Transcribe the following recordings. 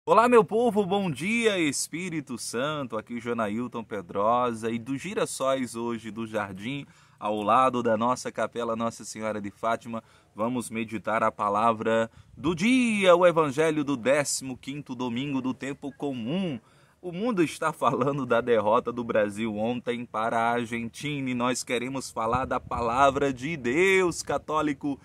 Olá, meu povo, bom dia, Espírito Santo. Aqui Jonailton Pedrosa e dos Girassóis hoje do Jardim, ao lado da nossa capela Nossa Senhora de Fátima. Vamos meditar a palavra do dia, o evangelho do 15º domingo do tempo comum. O mundo está falando da derrota do Brasil ontem para a Argentina e nós queremos falar da palavra de Deus, católico,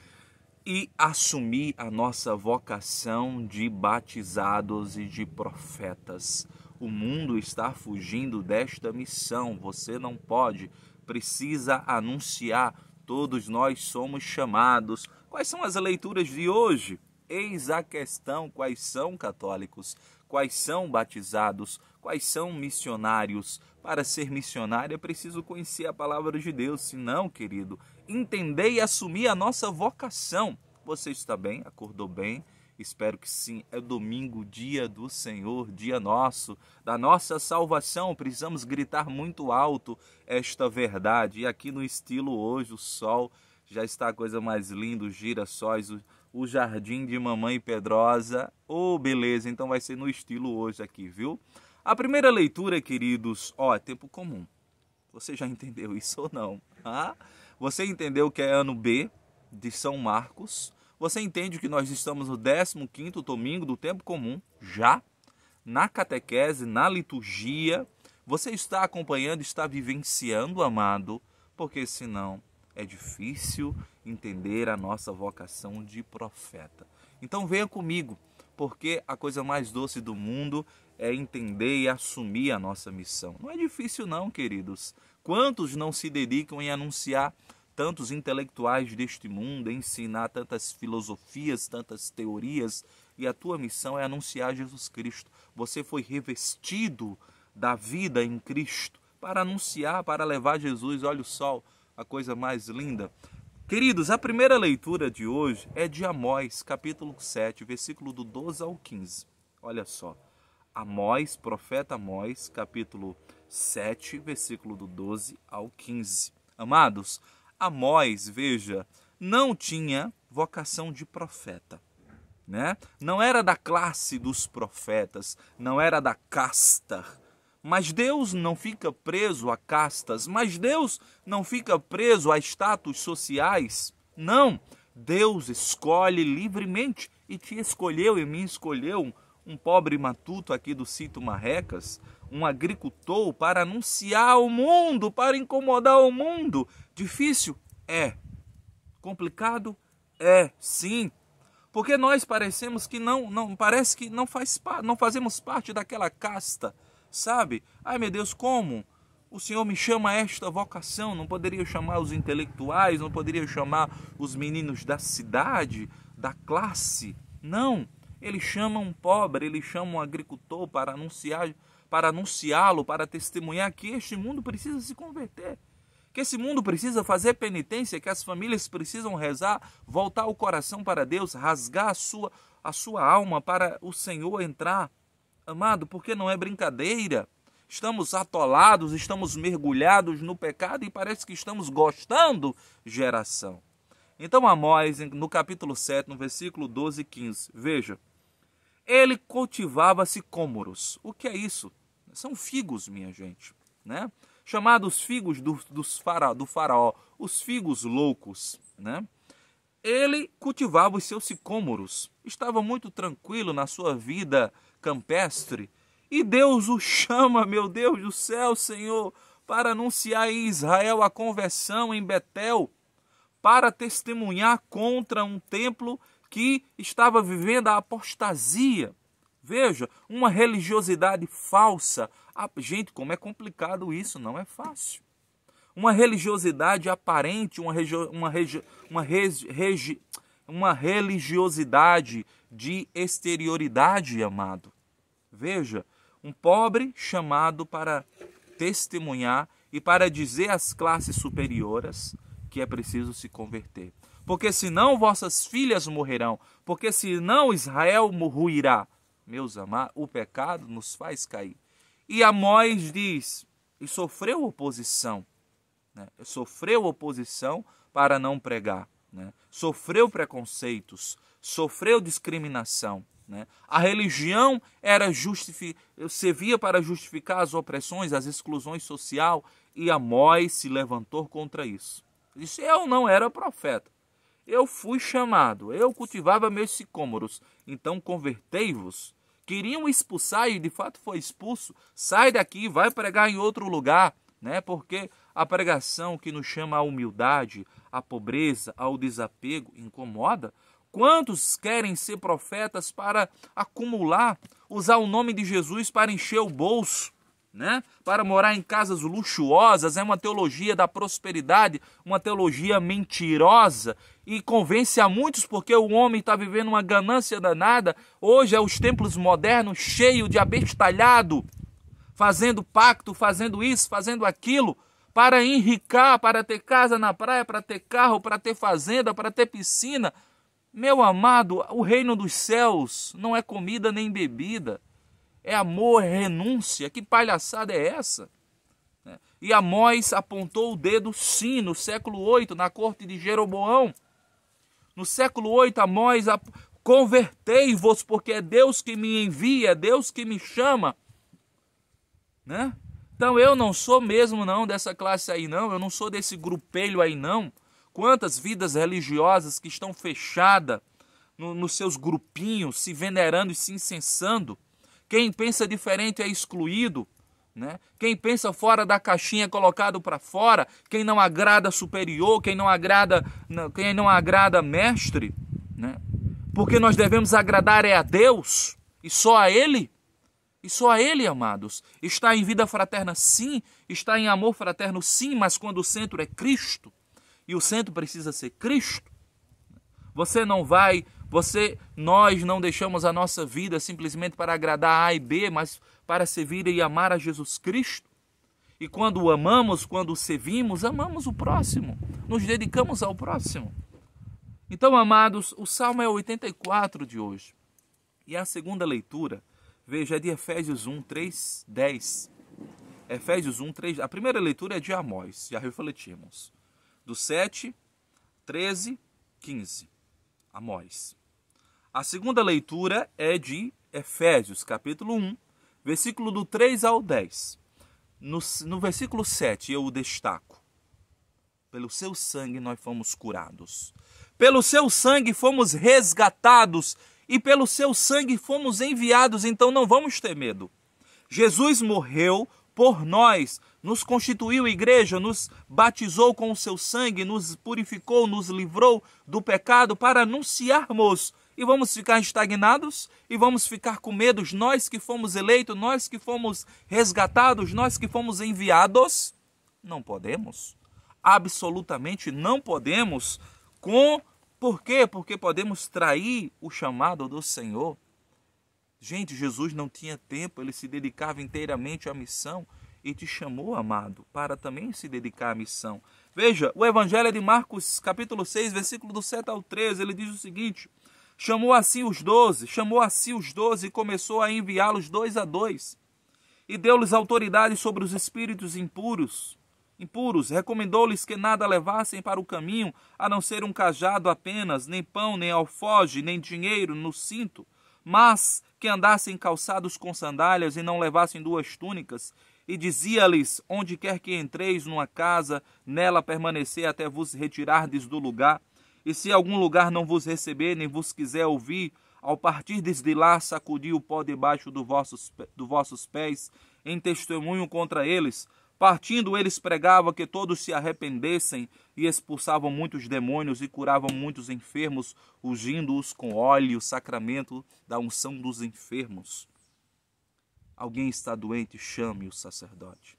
e assumir a nossa vocação de batizados e de profetas. O mundo está fugindo desta missão, você não pode, precisa anunciar, todos nós somos chamados. Quais são as leituras de hoje? Eis a questão: quais são católicos? Quais são batizados? Quais são missionários? Para ser missionário é preciso conhecer a palavra de Deus, senão, querido, entender e assumir a nossa vocação. Você está bem? Acordou bem? Espero que sim. É domingo, dia do Senhor, dia nosso, da nossa salvação. Precisamos gritar muito alto esta verdade. E aqui no estilo hoje, o sol já está a coisa mais linda, os girassóis, o jardim de Mamãe Pedrosa. Oh, beleza, então vai ser no estilo hoje aqui, viu? A primeira leitura, queridos, é tempo comum. Você já entendeu isso ou não? Você entendeu que é ano B de São Marcos? Você entende que nós estamos no 15º domingo do tempo comum, já na catequese, na liturgia? Você está acompanhando, está vivenciando, amado? Porque senão é difícil entender a nossa vocação de profeta. Então venha comigo, porque a coisa mais doce do mundo é entender e assumir a nossa missão. Não é difícil não, queridos. Quantos não se dedicam em anunciar tantos intelectuais deste mundo, ensinar tantas filosofias, tantas teorias, e a tua missão é anunciar Jesus Cristo. Você foi revestido da vida em Cristo para anunciar, para levar Jesus. Olha o sol, a coisa mais linda. Queridos, a primeira leitura de hoje é de Amós, capítulo 7, versículo do 12 ao 15. Olha só, Amós, profeta Amós, capítulo 7, versículo do 12 ao 15. Amados, Amós, veja, não tinha vocação de profeta, né? Não era da classe dos profetas, não era da casta. Mas Deus não fica preso a castas, mas Deus não fica preso a status sociais. Não, Deus escolhe livremente e te escolheu e me escolheu, um pobre matuto aqui do sítio Marrecas, um agricultor, para anunciar ao mundo, para incomodar o mundo. Difícil? É. Complicado? É, sim. Porque nós parecemos que parece que não fazemos parte daquela casta, sabe? Ai, meu Deus, como? O Senhor me chama a esta vocação, não poderia chamar os intelectuais, não poderia chamar os meninos da cidade, da classe? Não. Ele chama um pobre, ele chama um agricultor para anunciá-lo, para testemunhar que este mundo precisa se converter, que esse mundo precisa fazer penitência, que as famílias precisam rezar, voltar o coração para Deus, rasgar a sua alma para o Senhor entrar. Amado, porque não é brincadeira. Estamos atolados, estamos mergulhados no pecado e parece que estamos gostando geração. Então Amós, no capítulo 7, no versículo 12 e 15, veja, ele cultivava sicômoros. O que é isso? São figos, minha gente, né? Chamados figos do faraó, os figos loucos, né? Ele cultivava os seus sicômoros, estava muito tranquilo na sua vida campestre, e Deus o chama, meu Deus do céu, Senhor, para anunciar em Israel a conversão em Betel, para testemunhar contra um templo que estava vivendo a apostasia. Veja, uma religiosidade falsa. Gente, como é complicado isso, não é fácil. Uma religiosidade aparente, uma religiosidade de exterioridade, amado. Veja, um pobre chamado para testemunhar e para dizer às classes superiores que é preciso se converter. Porque senão vossas filhas morrerão, porque senão Israel ruirá. Meus amados, o pecado nos faz cair. E Amós diz, e sofreu oposição, né? Sofreu oposição para não pregar, né? Sofreu preconceitos, sofreu discriminação. né? A religião servia para justificar as opressões, as exclusões sociais, e Amós se levantou contra isso. Disse: eu não era profeta, eu fui chamado, eu cultivava meus sicômoros, então convertei-vos. Queriam expulsar e de fato foi expulso. Sai daqui, vai pregar em outro lugar, né? Porque a pregação que nos chama à humildade, à pobreza, ao desapego, incomoda. Quantos querem ser profetas para acumular, usar o nome de Jesus para encher o bolso, né? Para morar em casas luxuosas? É uma teologia da prosperidade, uma teologia mentirosa, e convence a muitos porque o homem está vivendo uma ganância danada. Hoje é os templos modernos cheios de abestalhado, fazendo pacto, fazendo isso, fazendo aquilo, para enricar, para ter casa na praia, para ter carro, para ter fazenda, para ter piscina. Meu amado, o reino dos céus não é comida nem bebida. É amor, é renúncia. Que palhaçada é essa? E Amós apontou o dedo, sim, no século 8, na corte de Jeroboão. No século 8, Amós: convertei-vos, porque é Deus que me envia, é Deus que me chama. Né? Então eu não sou mesmo não dessa classe aí não, eu não sou desse grupelho aí não. Quantas vidas religiosas que estão fechadas nos seus grupinhos, se venerando e se incensando. Quem pensa diferente é excluído, né? Quem pensa fora da caixinha é colocado para fora. Quem não agrada superior, quem não agrada mestre, né? Porque nós devemos agradar é a Deus e só a Ele. E só a Ele, amados. Está em vida fraterna, sim. Está em amor fraterno, sim. Mas quando o centro é Cristo, e o centro precisa ser Cristo, nós não deixamos a nossa vida simplesmente para agradar A e B, mas para servir e amar a Jesus Cristo. E quando o amamos, quando o servimos, amamos o próximo. Nos dedicamos ao próximo. Então, amados, o Salmo é 84 de hoje. E a segunda leitura, veja, é de Efésios 1, 3, 10. Efésios 1, 3. A primeira leitura é de Amós, já refletimos. Do 7, 13, 15. Amós. A segunda leitura é de Efésios, capítulo 1, versículo do 3 ao 10. No versículo 7 eu o destaco. Pelo seu sangue nós fomos curados. Pelo seu sangue fomos resgatados. E pelo seu sangue fomos enviados. Então não vamos ter medo. Jesus morreu por nós, nos constituiu igreja, nos batizou com o seu sangue, nos purificou, nos livrou do pecado para anunciarmos. E vamos ficar estagnados? E vamos ficar com medo? Nós que fomos eleitos, nós que fomos resgatados, nós que fomos enviados? Não podemos. Absolutamente não podemos. Por quê? Porque podemos trair o chamado do Senhor. Gente, Jesus não tinha tempo, ele se dedicava inteiramente à missão e te chamou, amado, para também se dedicar à missão. Veja, o Evangelho é de Marcos, capítulo 6, versículo do 7 ao 13, ele diz o seguinte: chamou a si os 12 e começou a enviá-los 2 a 2, e deu-lhes autoridade sobre os espíritos impuros, recomendou-lhes que nada levassem para o caminho, a não ser um cajado apenas, nem pão, nem alforje, nem dinheiro no cinto, mas que andassem calçados com sandálias e não levassem 2 túnicas. E dizia-lhes: onde quer que entreis numa casa, nela permanecer até vos retirardes do lugar. E se algum lugar não vos receber, nem vos quiser ouvir, ao partirdes de lá, sacudi o pó debaixo dos vossos pés, em testemunho contra eles. Partindo, eles pregavam que todos se arrependessem, e expulsavam muitos demônios e curavam muitos enfermos, ungindo-os com óleo, o sacramento da unção dos enfermos. Alguém está doente, chame o sacerdote.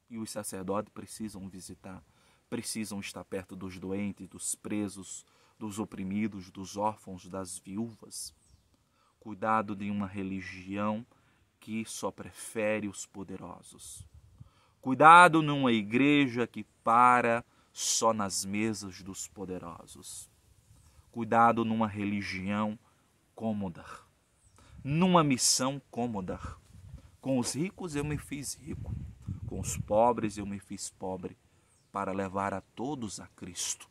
E os sacerdotes precisam visitar, precisam estar perto dos doentes, dos presos, dos oprimidos, dos órfãos, das viúvas. Cuidado de uma religião que só prefere os poderosos. Cuidado numa igreja que para só nas mesas dos poderosos. Cuidado numa religião cômoda, numa missão cômoda. Com os ricos eu me fiz rico, com os pobres eu me fiz pobre, para levar a todos a Cristo.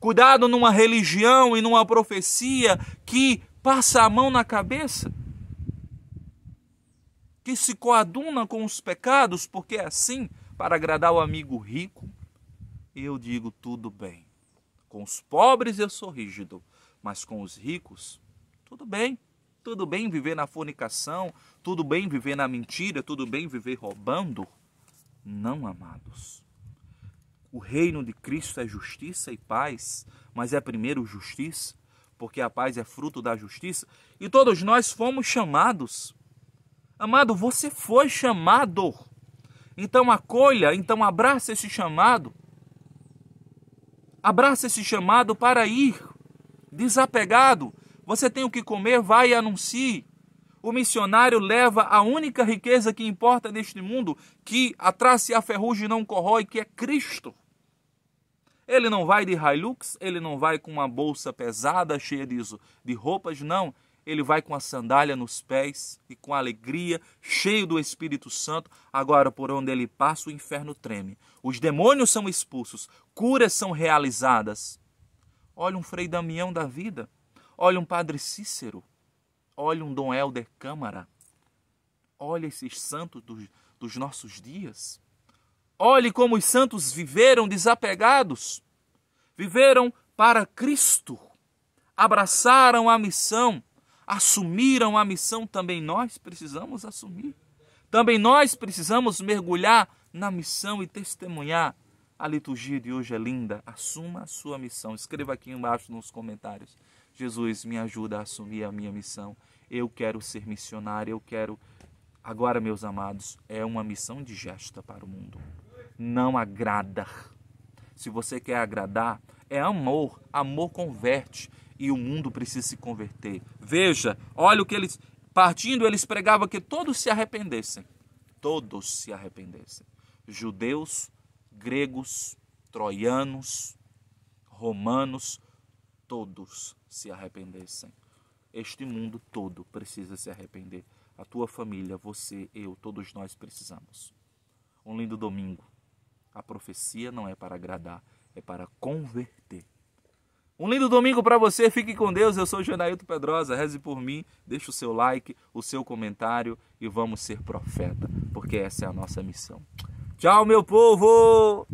Cuidado numa religião e numa profecia que passa a mão na cabeça, que se coaduna com os pecados, porque é assim, para agradar o amigo rico. Eu digo, tudo bem. Com os pobres eu sou rígido, mas com os ricos, tudo bem. Tudo bem viver na fornicação, tudo bem viver na mentira, tudo bem viver roubando. Não, amados. O reino de Cristo é justiça e paz, mas é primeiro justiça, porque a paz é fruto da justiça. E todos nós fomos chamados. Amado, você foi chamado. Então acolha, então abraça esse chamado. Abraça esse chamado para ir desapegado. Você tem o que comer, vai e anuncie. O missionário leva a única riqueza que importa neste mundo, que a traça e a ferrugem não corrói, que é Cristo. Ele não vai de Hilux, ele não vai com uma bolsa pesada, cheia de roupas, não. Ele vai com a sandália nos pés e com alegria, cheio do Espírito Santo. Agora, por onde ele passa, o inferno treme. Os demônios são expulsos, curas são realizadas. Olha um Frei Damião da vida. Olha um Padre Cícero. Olha um Dom Helder Câmara. Olha esses santos dos nossos dias. Olhe como os santos viveram desapegados. Viveram para Cristo. Abraçaram a missão. Assumiram a missão. Também nós precisamos assumir. Também nós precisamos mergulhar na missão e testemunhar. A liturgia de hoje é linda. Assuma a sua missão. Escreva aqui embaixo nos comentários. Jesus, me ajuda a assumir a minha missão. Eu quero ser missionário. Eu quero... Agora, meus amados, é uma missão digesta para o mundo. Não agrada. Se você quer agradar, é amor. Amor converte. E o mundo precisa se converter. Veja, olha o que eles... Partindo, eles pregavam que todos se arrependessem. Todos se arrependessem. Judeus, gregos, troianos, romanos, todos se arrependessem. Este mundo todo precisa se arrepender. A tua família, você, eu, todos nós precisamos. Um lindo domingo. A profecia não é para agradar, é para converter. Um lindo domingo para você, fique com Deus. Eu sou Jonailton Pedrosa, reze por mim, deixe o seu like, o seu comentário e vamos ser profeta, porque essa é a nossa missão. Tchau, meu povo!